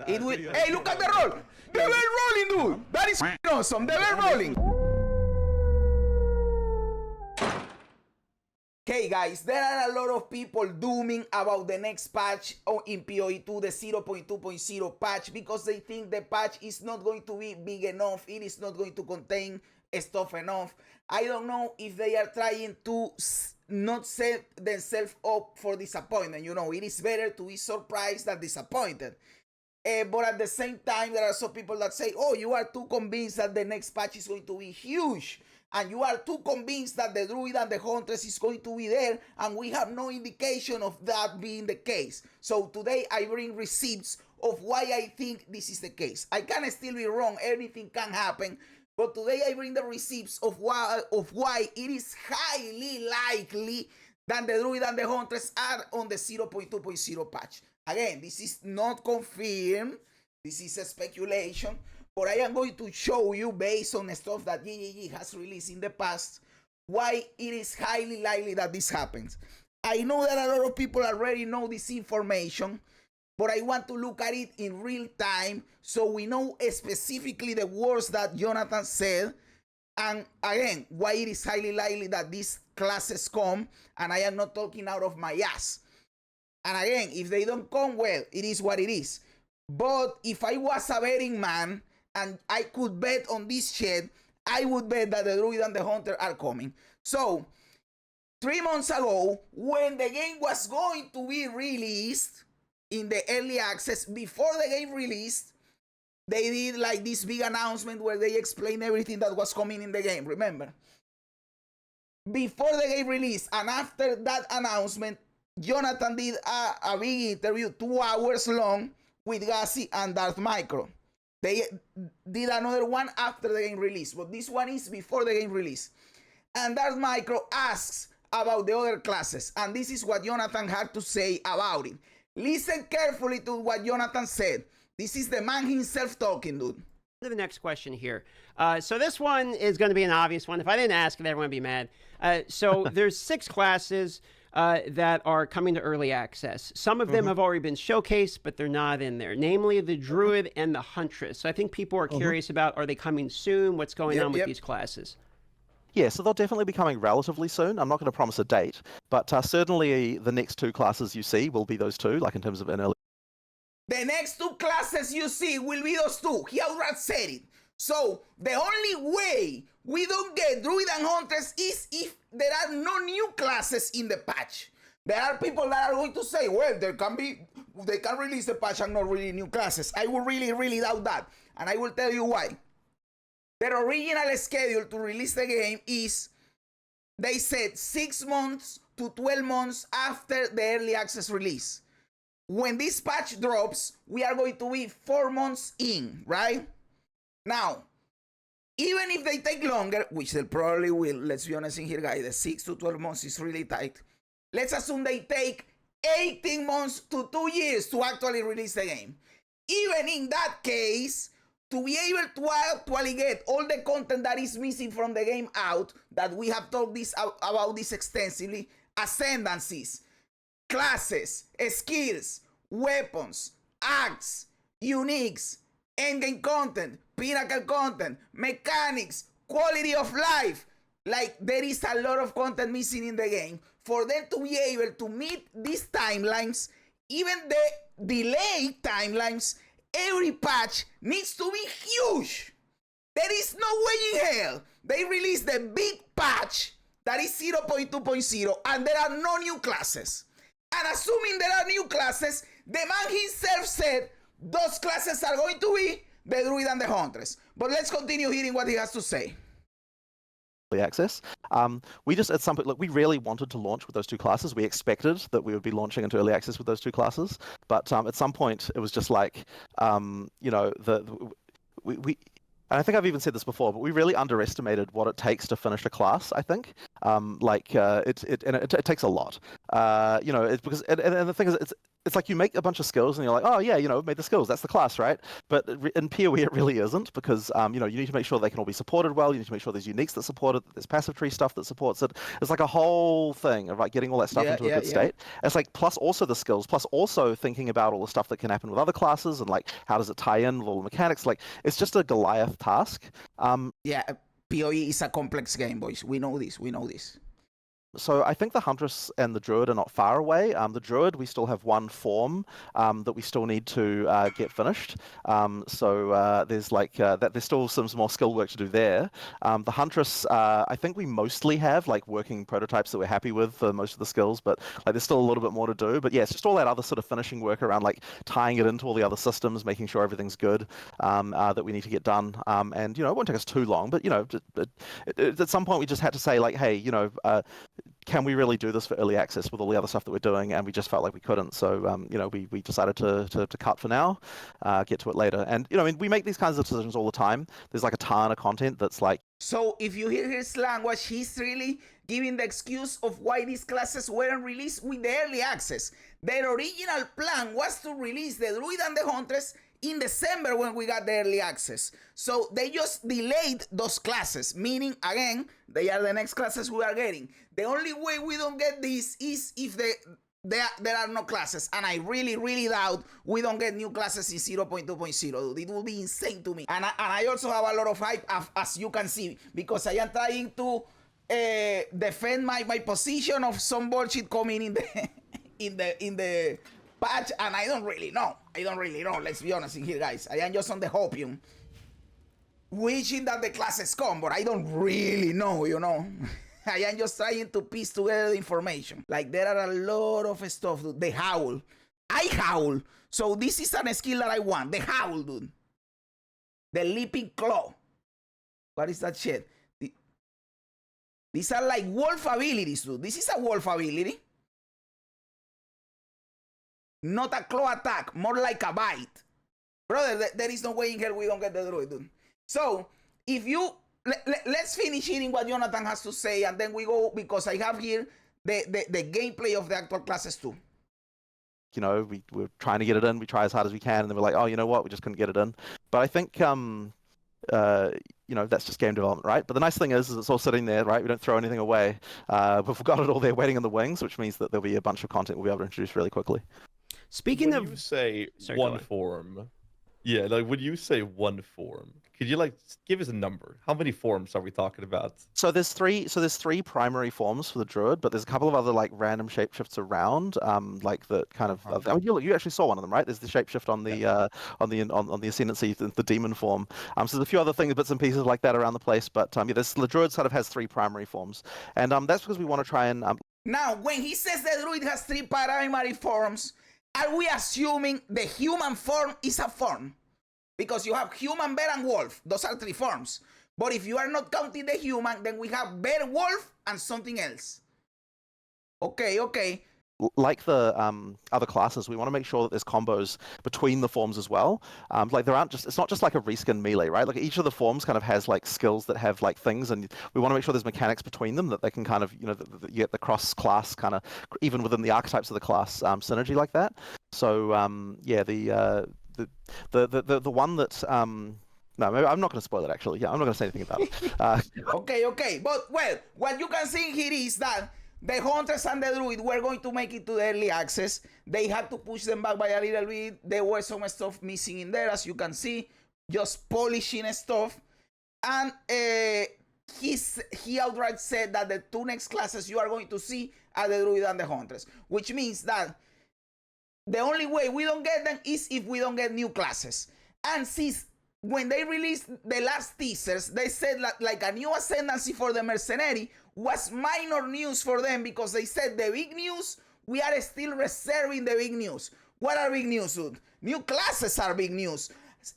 It will. Hey, look at the roll. The bell rolling, dude. That is awesome. The bell rolling. Okay, guys, there are a lot of people dooming about the next patch in PoE 2, the 0.2.0 patch, because they think the patch is not going to be big enough. It is not going to contain stuff enough. I don't know if they are trying to not set themselves up for disappointment. You know, it is better to be surprised than disappointed. But at the same time, there are some people that say, oh, you are too convinced that the next patch is going to be huge. And you are too convinced that the Druid and the Huntress is going to be there, and we have no indication of that being the case. So today I bring receipts of why I think this is the case. I can still be wrong, anything can happen, but today I bring the receipts of why it is highly likely that the Druid and the Huntress are on the 0.2.0 patch. Again, this is not confirmed, this is a speculation. But I am going to show you, based on the stuff that GGG has released in the past, why it is highly likely that this happens. I know that a lot of people already know this information, but I want to look at it in real time so we know specifically the words that Jonathan said, and again, why it is highly likely that these classes come, and I am not talking out of my ass. And again, if they don't come, well, it is what it is. But if I was a betting man, and I could bet on this shit, I would bet that the Druid and the Hunter are coming. So, 3 months ago, when the game was going to be released in the early access, before the game released, they did like this big announcement where they explained everything that was coming in the game, remember? Before the game released, and after that announcement, Jonathan did a big interview, 2 hours long, with Gassi and Darth Micro. They did another one after the game release, but this one is before the game release. And Darth Micro asks about the other classes, and this is what Jonathan had to say about it. Listen carefully to what Jonathan said. This is the man himself talking, dude. To the next question here. So this one is going to be an obvious one. If I didn't ask it, everyone would be mad. So there's 6 classes that are coming to early access. Some of them have already been showcased, but they're not in there, namely the Druid and the Huntress. So I think people are curious about, are they coming soon? What's going on with these classes? Yeah, so they'll definitely be coming relatively soon. I'm not going to promise a date, but certainly the next 2 classes you see will be those 2, like in terms of an early. The next 2 classes you see will be those 2. He outright said it. So the only way we don't get Druid and Huntress is if there are no new classes in the patch. There are people that are going to say, well, they can release the patch and not really new classes. I will really doubt that. And I will tell you why. Their original schedule to release the game is, they said 6 months to 12 months after the early access release. When this patch drops, we are going to be 4 months in, right? Now, even if they take longer, which they probably will, let's be honest in here, guys, the 6 to 12 months is really tight. Let's assume they take 18 months to 2 years to actually release the game. Even in that case, to be able to actually get all the content that is missing from the game out, that we have talked about this extensively, ascendancies, classes, skills, weapons, acts, uniques, endgame content, pinnacle content, mechanics, quality of life. Like, there is a lot of content missing in the game. For them to be able to meet these timelines, even the delayed timelines, every patch needs to be huge. There is no way in hell they release the big patch that is 0.2.0 and there are no new classes. And assuming there are new classes, the man himself said those classes are going to be the Druid and the Huntress. But let's continue hearing what he has to say. Access. We just, at some point, look, we really wanted to launch with those 2 classes. We expected that we would be launching into early access with those 2 classes. But at some point, it was just like, you know, and I think I've even said this before, but we really underestimated what it takes to finish a class, I think. It takes a lot. It's because and the thing is, it's like you make a bunch of skills and you're like, oh yeah, made the skills, that's the class, right? But in PoE it really isn't, because you need to make sure they can all be supported well. You need to make sure there's uniques that support it, there's passive tree stuff that supports it. It's like a whole thing of like getting all that stuff into a good state. It's like plus also the skills, plus also thinking about all the stuff that can happen with other classes and like how does it tie in with all the mechanics. Like it's just a Goliath task. PoE is a complex game, boys. We know this. So I think the Huntress and the Druid are not far away. The Druid, we still have one form that we still need to get finished. There's there's still some more skill work to do there. The Huntress, I think we mostly have like working prototypes that we're happy with for most of the skills, but like there's still a little bit more to do. But yeah, it's just all that other sort of finishing work around like tying it into all the other systems, making sure everything's good that we need to get done. And it won't take us too long, but at some point we just had to say like, hey, can we really do this for early access with all the other stuff that we're doing? And we just felt like we couldn't. So, we decided to cut for now, get to it later. And, we make these kinds of decisions all the time. There's like a ton of content that's like. So if you hear his language, he's really giving the excuse of why these classes weren't released with the early access. Their original plan was to release the Druid and the Huntress in December when we got the early access. So they just delayed those classes, meaning, again, they are the next classes we are getting. The only way we don't get this is if there are no classes. And I really, really doubt we don't get new classes in 0.2.0. It will be insane to me. And I also have a lot of hype, as you can see, because I am trying to defend my position of some bullshit coming in the patch, and I don't really know. Let's be honest in here, guys. I am just on the hopium, wishing that the classes come, but I don't really know, I am just trying to piece together the information. Like, there are a lot of stuff, dude. The howl. I howl. So this is a skill that I want. The howl, dude. The leaping claw. What is that shit? These are like wolf abilities, dude. This is a wolf ability. Not a claw attack, more like a bite. Brother, there is no way in hell we don't get the Druid, dude. So, if you... Let's finish hearing what Jonathan has to say, and then we go, because I have here the gameplay of the actual classes too. We're trying to get it in. We try as hard as we can, and then we're like, oh, you know what? We just couldn't get it in. But I think... that's just game development, right? But the nice thing is it's all sitting there, right? We don't throw anything away. We've got it all there waiting in the wings, which means that there'll be a bunch of content we'll be able to introduce really quickly. Speaking of, you say one form, when you say one form, could you give us a number? How many forms are we talking about? So there's three primary forms for the Druid, but there's a couple of other like random shapeshifts around, like the kind of. I mean, you actually saw one of them, right? There's the shapeshift on the Ascendancy, the demon form. So there's a few other things, bits and pieces like that around the place, but the Druid sort of has three primary forms, and that's because we want to try and. Now, when he says the Druid has three primary forms, are we assuming the human form is a form? Because you have human, bear, and wolf. Those are three forms. But if you are not counting the human, then we have bear, wolf, and something else. Okay. Like the other classes, we want to make sure that there's combos between the forms as well. It's not just like a reskin melee, right? Like each of the forms kind of has like skills that have like things, and we want to make sure there's mechanics between them that they can kind of, you get the cross-class kind of, even within the archetypes of the class, synergy like that. So the one that no, maybe I'm not going to spoil it actually. Yeah, I'm not going to say anything about it. Okay. But well, what you can see here is that the Huntress and the Druid were going to make it to the early access. They had to push them back by a little bit. There was some stuff missing in there, as you can see, just polishing stuff. And he outright said that the two next classes you are going to see are the Druid and the Huntress, which means that the only way we don't get them is if we don't get new classes. And since when they released the last teasers, they said like a new ascendancy for the mercenary was minor news for them, because they said the big news, we are still reserving the big news. What are big news, dude? New classes are big news.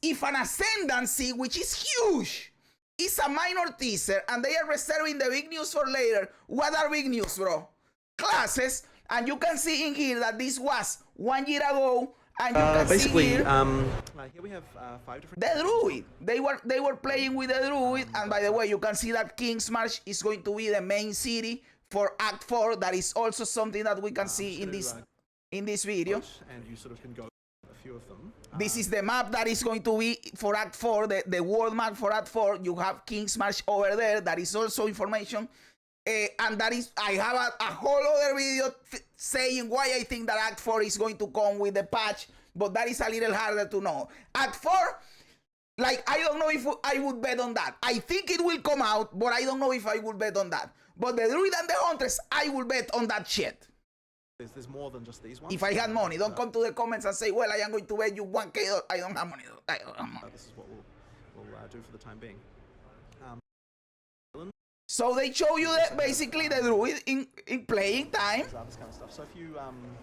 If an ascendancy, which is huge, is a minor teaser and they are reserving the big news for later, what are big news, bro? Classes. And you can see in here that this was 1 year ago, And you can basically, see here, here we have 5 different. the Druid. They were playing with the Druid, and by the way, you can see that King's Marsh is going to be the main city for Act 4. That is also something that we can see in this video. And you sort of can go a few of them. This is the map that is going to be for Act 4, the world map for Act 4. You have King's Marsh over there. That is also information. And that is, I have a whole other video saying why I think that Act 4 is going to come with the patch, but that is a little harder to know. Act 4, like, I don't know if I would bet on that. I think it will come out, but I don't know if I would bet on that. But the Druid and the Huntress, I will bet on that shit. There's more than just these ones. If I had money, don't come to the comments and say, well, I am going to bet you 1K. I don't have money. This is what we'll do for the time being. So they show you that basically the Druid in playing time. This kind of stuff. So if you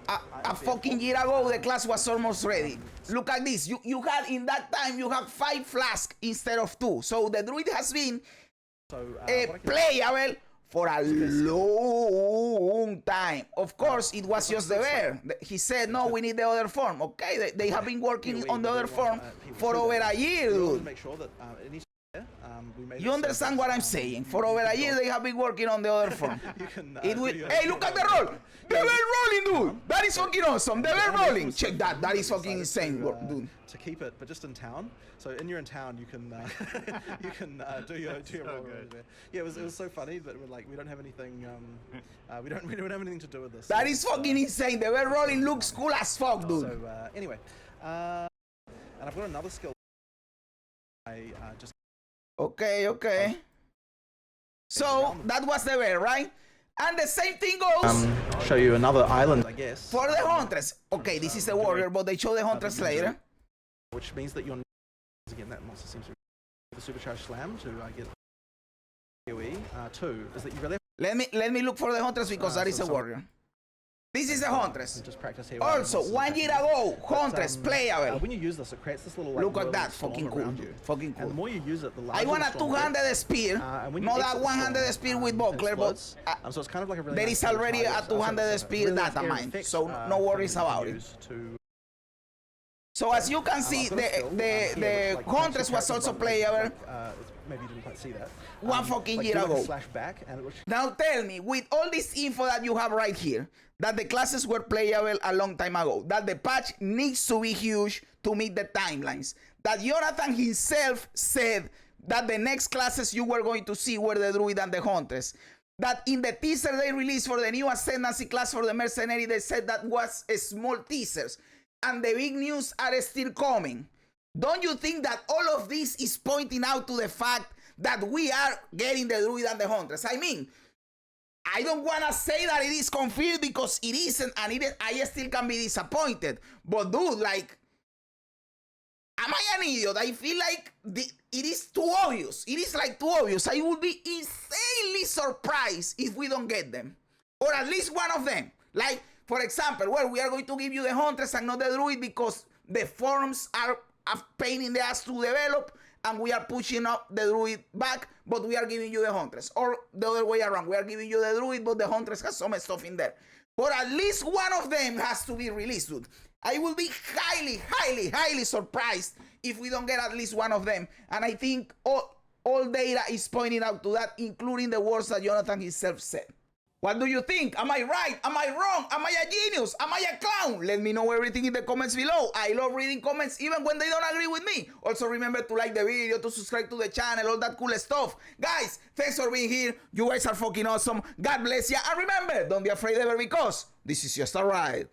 A fucking year ago, the class was almost ready. Look at this. You had in that time you have 5 flasks instead of 2. So the Druid has been playable for a long time. Of course, it was just the bear. He said, no, we need the other form. Okay, they have been working on the other form for over a year, dude. Make sure that You understand what I'm saying? For over a year, they have been working on the other form. Hey, look at the roll! The bear rolling, dude! That is fucking awesome. The bear rolling. Check that. That is fucking insane, dude. To keep it, but just in town. So you're in town, you can do your roll. Yeah, it was so funny, but we're like, we don't have anything. We don't have anything to do with this. That is fucking insane. The bear rolling looks cool as fuck, dude. So anyway, and I've got another skill. I just. Okay. So that was the bear, right? And the same thing goes Show you another island, I guess. for the Huntress. Okay, this is the warrior, but they show the Huntress later. Which means that you're again that monster seems to be the supercharged slam to get PoE. 2 is that you really Let me look for the Huntress because that is a warrior. This is the Huntress. just practice here. Also, 1 year ago, Huntress playable. When you use this, it creates this little Look at that, fucking cool. around you. Fucking And the cool. more you use it, the larger I want the a storm 200 gets. spear, And when you not exit that the 100 storm, spear with it buckler, but explodes. So it's kind of like a really there nice is already little a target. 200 So spear really nice data area mine, effect, so no worries for about you it. to So as you can see, the Huntress was also playable maybe you didn't quite see that. one fucking like year do like a ago. slash back and it was Now tell me, with all this info that you have right here, that the classes were playable a long time ago, that the patch needs to be huge to meet the timelines, that Jonathan himself said that the next classes you were going to see were the Druid and the Huntress, that in the teaser they released for the new Ascendancy class for the Mercenary, they said that was a small teasers, and the big news are still coming. Don't you think that all of this is pointing out to the fact that we are getting the Druid and the Huntress? I mean, I don't want to say that it is confirmed because it isn't, and I still can be disappointed. But dude, like, am I an idiot? I feel like it is too obvious. It is like too obvious. I would be insanely surprised if we don't get them. Or at least one of them. Like, for example, well, we are going to give you the Huntress and not the Druid because the forms are a pain in the ass to develop, and we are pushing up the Druid back, but we are giving you the Huntress. Or the other way around, we are giving you the Druid, but the Huntress has some stuff in there. But at least one of them has to be released, dude. I will be highly surprised if we don't get at least one of them. And I think all data is pointing out to that, including the words that Jonathan himself said. What do you think? Am I right? Am I wrong? Am I a genius? Am I a clown? Let me know everything in the comments below. I love reading comments even when they don't agree with me. Also remember to like the video, to subscribe to the channel, all that cool stuff. Guys, thanks for being here. You guys are fucking awesome. God bless you. And remember, don't be afraid ever because this is just a ride.